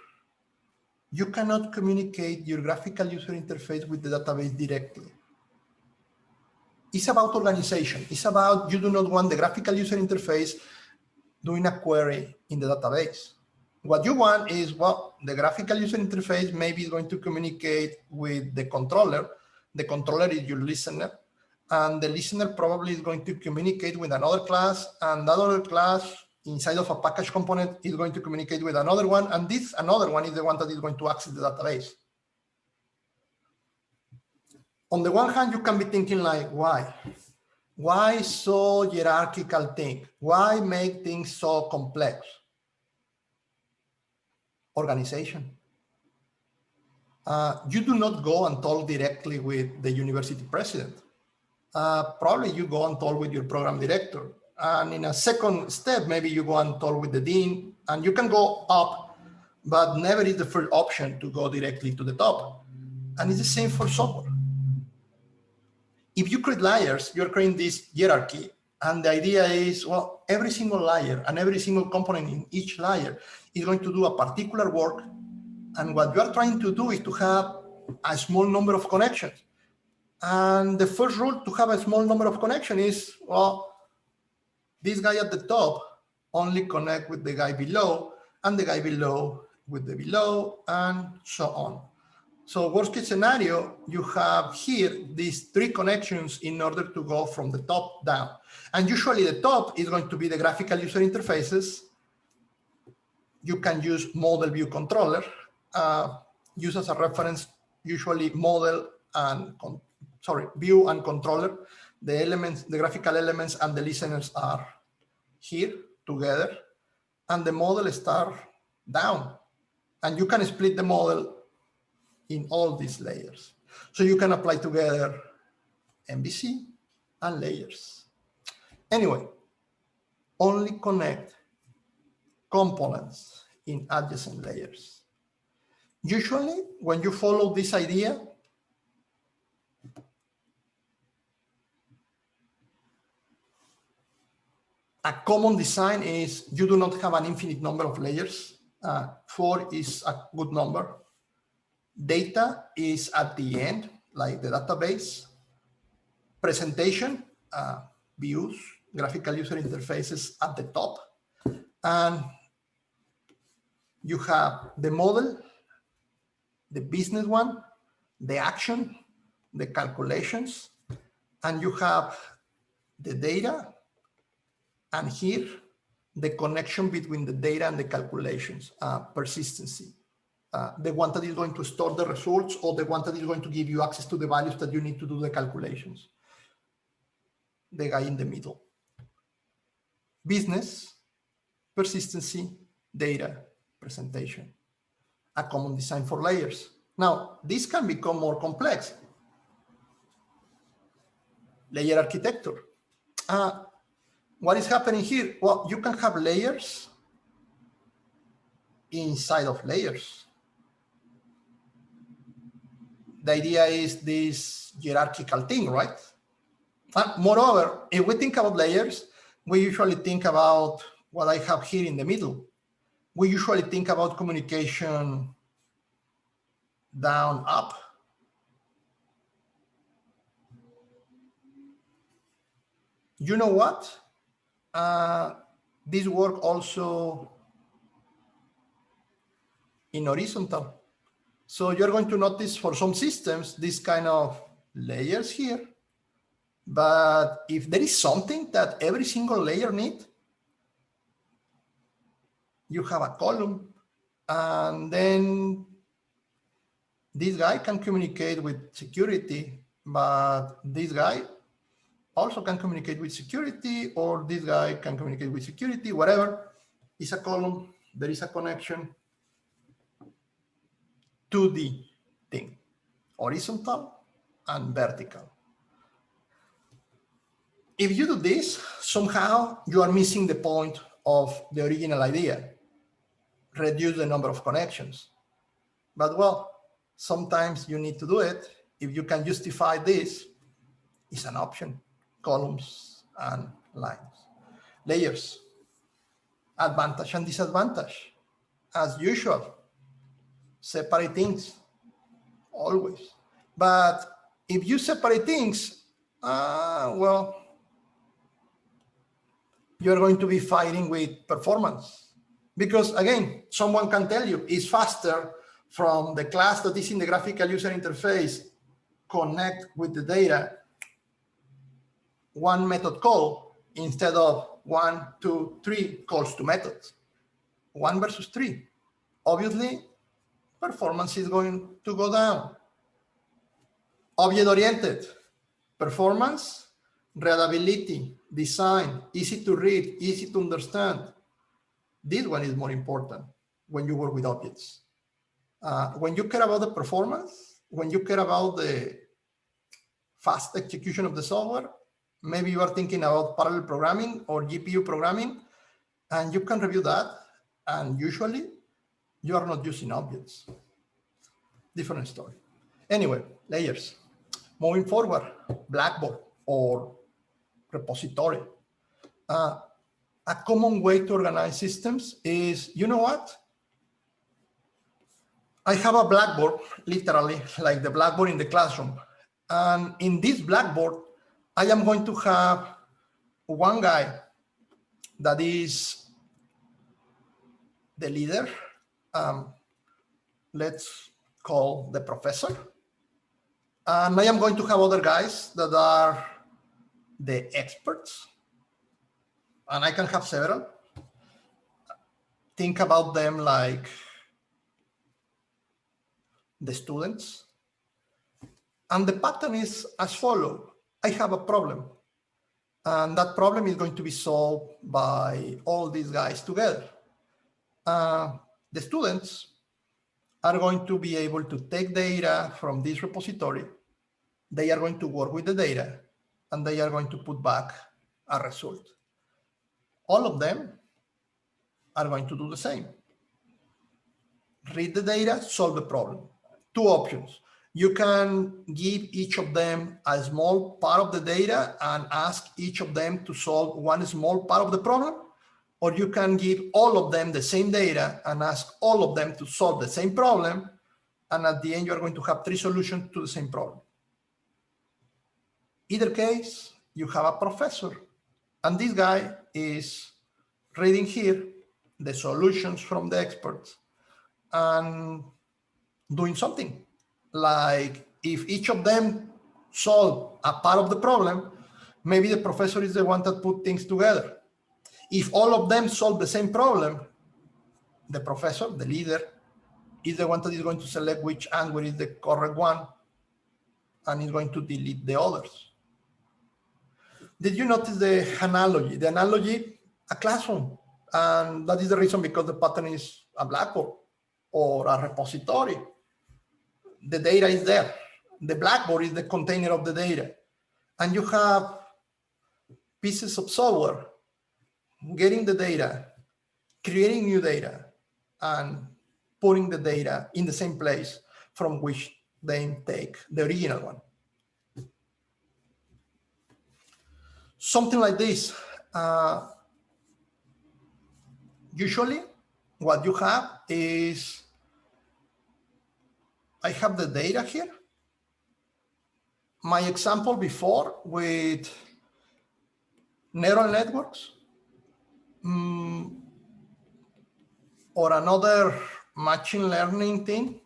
you cannot communicate your graphical user interface with the database directly. It's about organization. It's about you do not want the graphical user interface doing a query in the database. What you want is, well, the graphical user interface maybe is going to communicate with the controller. The controller is your listener, and the listener probably is going to communicate with another class, and that other class inside of a package component is going to communicate with another one, and this another one is the one that is going to access the database. On the one hand, you can be thinking like, why? Why so hierarchical thing? Why make things so complex? Organization. You do not go and talk directly with the university president. Probably you go and talk with your program director. And in a second step, maybe you go and talk with the dean, and you can go up, but never is the first option to go directly to the top. And it's the same for software. If you create layers, you're creating this hierarchy. And the idea is, well, every single layer and every single component in each layer is going to do a particular work. And what you are trying to do is to have a small number of connections. And the first rule to have a small number of connections is, well, this guy at the top only connect with the guy below, and the guy below with the below, and so on. So worst case scenario, you have here these three connections in order to go from the top down. And usually the top is going to be the graphical user interfaces. You can use model view controller, use as a reference, usually model and, view and controller. The elements, the graphical elements and the listeners are here together, and the model start down. And you can split the model in all these layers. So you can apply together MVC and layers. Anyway, only connect components in adjacent layers. Usually, when you follow this idea, a common design is you do not have an infinite number of layers. 4 is a good number. Data is at the end, like the database. Presentation, views, graphical user interfaces at the top. And you have the model, the business one, the action, the calculations, and you have the data, and here, the connection between the data and the calculations, persistency. The one that is going to store the results, or the one that is going to give you access to the values that you need to do the calculations. The guy in the middle. Business, persistency, data, presentation. A common design for layers. Now, this can become more complex. Layer architecture. What is happening here? Well, you can have layers inside of layers. The idea is this hierarchical thing, right? Moreover, if we think about layers, we usually think about what I have here in the middle. We usually think about communication down, up. You know what? This work also in horizontal. So you're going to notice for some systems, this kind of layers here. But if there is something that every single layer needs, you have a column, and then this guy can communicate with security, but this guy also can communicate with security, or this guy can communicate with security, whatever. It's a column, there is a connection. 2D thing, horizontal and vertical. If you do this, somehow you are missing the point of the original idea. Reduce the number of connections. But well, sometimes you need to do it. If you can justify this, it's an option. Columns and lines. Layers. Advantage and disadvantage. As usual, separate things, always. But if you separate things, well, you're going to be fighting with performance. Because again, someone can tell you it's faster from the class that is in the graphical user interface connect with the data, one method call instead of 1, 2, 3 calls to methods. 1 versus 3. Obviously, performance is going to go down. Object-oriented, performance, readability, design, easy to read, easy to understand. This one is more important when you work with objects. When you care about the performance, when you care about the fast execution of the software, maybe you are thinking about parallel programming or GPU programming, and you can review that. And usually you are not using objects. Different story. Anyway, layers. Moving forward, Blackboard or repository. A common way to organize systems is, you know what? I have a Blackboard, literally, like the Blackboard in the classroom. And in this Blackboard, I am going to have one guy that is the leader. Let's call the professor. And I am going to have other guys that are the experts. And I can have several. Think about them like the students. And the pattern is as follows. I have a problem. And that problem is going to be solved by all these guys together. The students are going to be able to take data from this repository. They are going to work with the data, and they are going to put back a result. All of them are going to do the same. Read the data, solve the problem. Two options. You can give each of them a small part of the data and ask each of them to solve one small part of the problem, or you can give all of them the same data and ask all of them to solve the same problem, and at the end, you're going to have 3 solutions to the same problem. Either case, you have a professor, and this guy is reading here the solutions from the experts and doing something. Like if each of them solve a part of the problem, maybe the professor is the one that put things together. If all of them solve the same problem, the professor, the leader, is the one that is going to select which answer is the correct one and is going to delete the others. Did you notice the analogy? The analogy, a classroom. And that is the reason because the pattern is a Blackboard or a repository. The data is there. The Blackboard is the container of the data. And you have pieces of software getting the data, creating new data, and putting the data in the same place from which they take the original one. Something like this. Usually, what you have is, I have the data here. My example before with neural networks or another machine learning thing,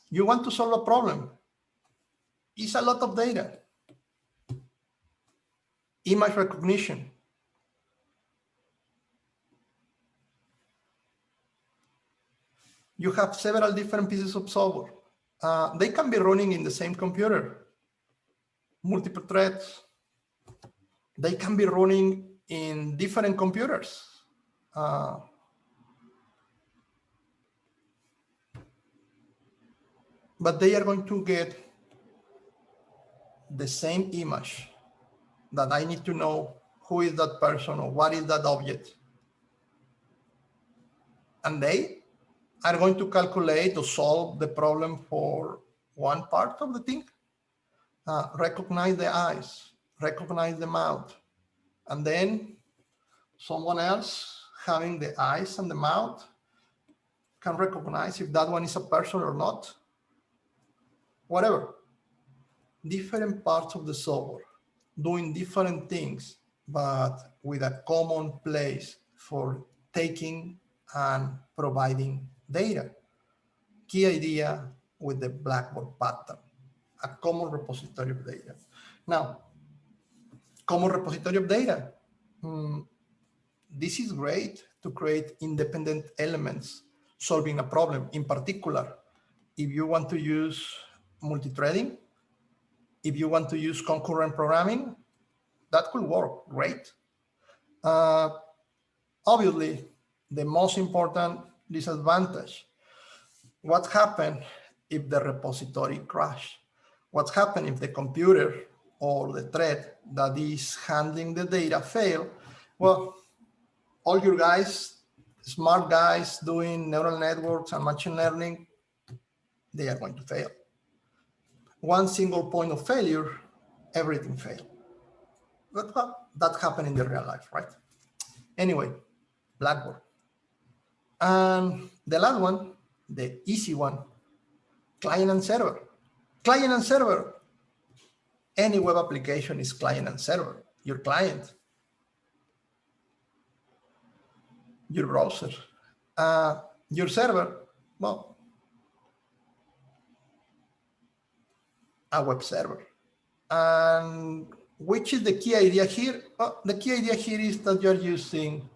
you want to solve a problem. It's a lot of data. Image recognition. You have several different pieces of software. They can be running in the same computer, multiple threads. They can be running in different computers. but they are going to get the same image that I need to know who is that person or what is that object. And they are going to calculate or solve the problem for one part of the thing, recognize the eyes, recognize the mouth, and then someone else having the eyes and the mouth can recognize if that one is a person or not, whatever. Different parts of the software doing different things, but with a common place for taking and providing data. Key idea with the Blackboard pattern, a common repository of data. Now, common repository of data. This is great to create independent elements solving a problem. In particular, if you want to use multi-threading, if you want to use concurrent programming, that could work great. Obviously, the most important disadvantage, what happened if the repository crashed? What happened if the computer or the thread that is handling the data fail? Well, all your guys, smart guys doing neural networks and machine learning, they are going to fail. One single point of failure, everything failed. But well, that happened in the real life, right? Anyway, Blackboard. And the last one, the easy one, client and server. Client and server. Any web application is client and server. Your client, your browser, your server, well, a web server. And which is the key idea here? Well, the key idea here is that you're using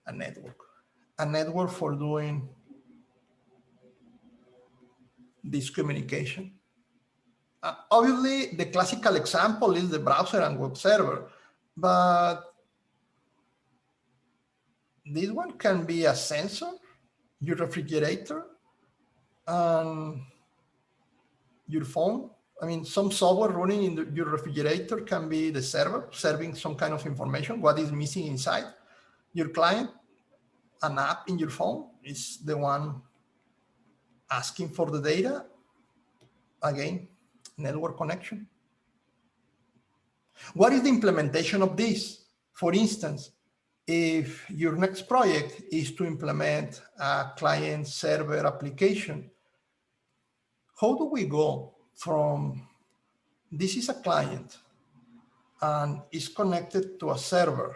a network for doing this communication. Obviously, the classical example is the browser and web server, but this one can be a sensor, your refrigerator, and your phone. I mean, some software running in your refrigerator can be the server serving some kind of information, what is missing inside. Your client, an app in your phone, is the one asking for the data. Again, network connection. What is the implementation of this? For instance, if your next project is to implement a client-server application, how do we go from this is a client and is connected to a server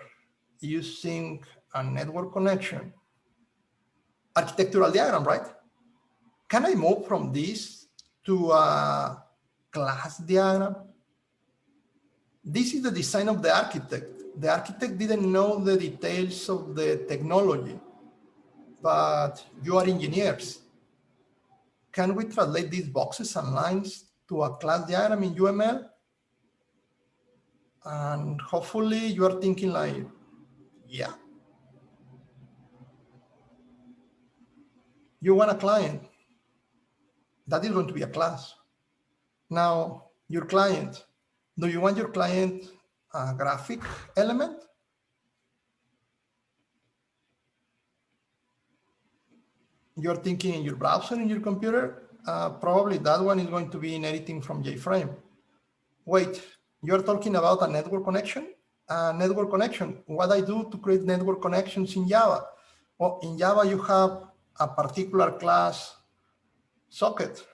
using a network connection? Architectural diagram, right? Can I move from this to a class diagram? This is the design of the architect. The architect didn't know the details of the technology, but you are engineers. Can we translate these boxes and lines to a class diagram in UML? And hopefully you are thinking like, yeah. You want a client. That is going to be a class. Now, your client, do you want your client a graphic element? You're thinking in your browser, in your computer, probably that one is going to be inheriting from JFrame. Wait, you're talking about a network connection? Network connection, what I do to create network connections in Java? Well, in Java, you have a particular class socket.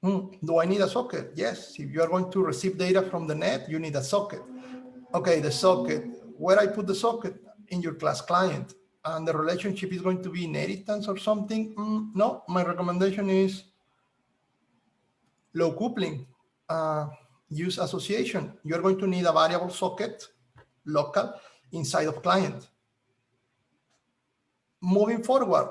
Do I need a socket? Yes, if you are going to receive data from the net, you need a socket. Okay, the socket, where I put the socket? In your class client. And the relationship is going to be inheritance or something? No, my recommendation is low coupling, use association. You're going to need a variable socket, local, inside of client. Moving forward,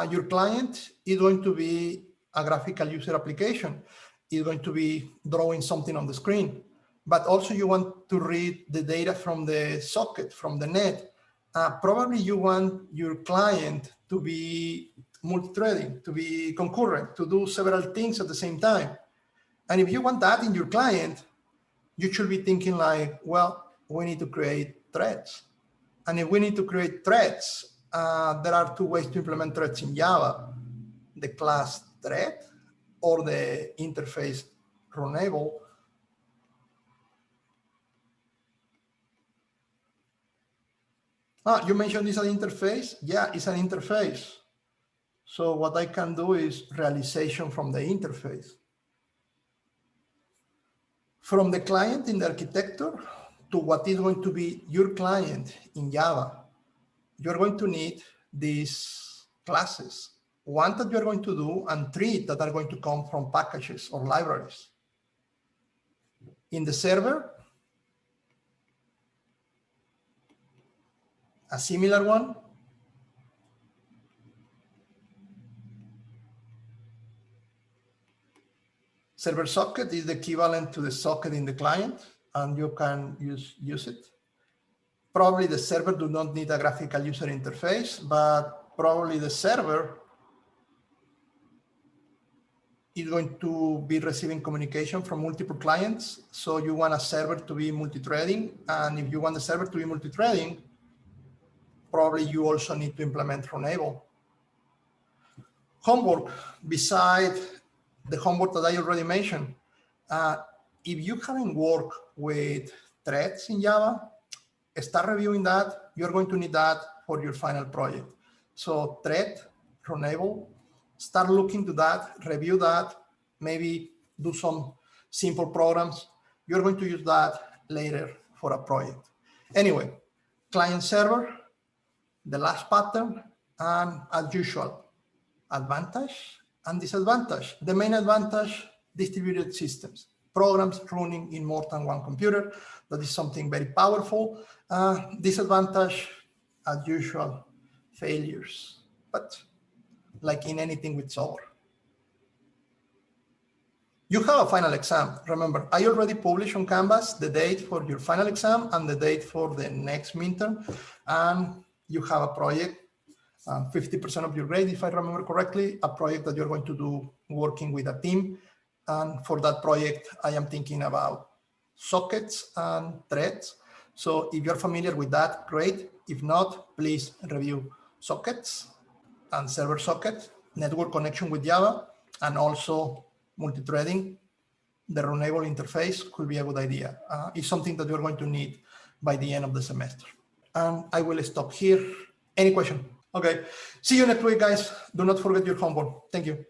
your client is going to be a graphical user application. It's going to be drawing something on the screen, but also you want to read the data from the socket, from the net. Probably you want your client to be multi-threading, to be concurrent, to do several things at the same time. And if you want that in your client, you should be thinking like, well, we need to create threads. And if we need to create threads, there are two ways to implement threads in Java: the class thread or the interface runnable. You mentioned this an interface. Yeah, it's an interface. So what I can do is realization from the interface. From the client in the architecture to what is going to be your client in Java, you're going to need these classes. One that you're going to do, and three that are going to come from packages or libraries. In the server, a similar one. Server socket is the equivalent to the socket in the client, and you can use it. Probably the server do not need a graphical user interface, but probably the server is going to be receiving communication from multiple clients. So you want a server to be multi-threading. And if you want the server to be multi-threading, probably you also need to implement runnable. Homework, beside the homework that I already mentioned, if you haven't worked with threads in Java, start reviewing that. You're going to need that for your final project. So thread, runnable, start looking to that, review that, maybe do some simple programs. You're going to use that later for a project. Anyway, client server, the last pattern, and as usual, advantage and disadvantage. The main advantage, distributed systems, programs running in more than one computer. That is something very powerful. Disadvantage, as usual, failures, but like in anything with software. You have a final exam. Remember, I already published on Canvas the date for your final exam and the date for the next midterm. And you have a project, 50% of your grade, if I remember correctly, a project that you're going to do working with a team. And for that project, I am thinking about sockets and threads. So if you're familiar with that, great. If not, please review sockets and server socket, network connection with Java, and also multi-threading. The runnable interface could be a good idea. It's something that you're going to need by the end of the semester. And I will stop here. Any question? Okay. See you next week, guys. Do not forget your homework. Thank you.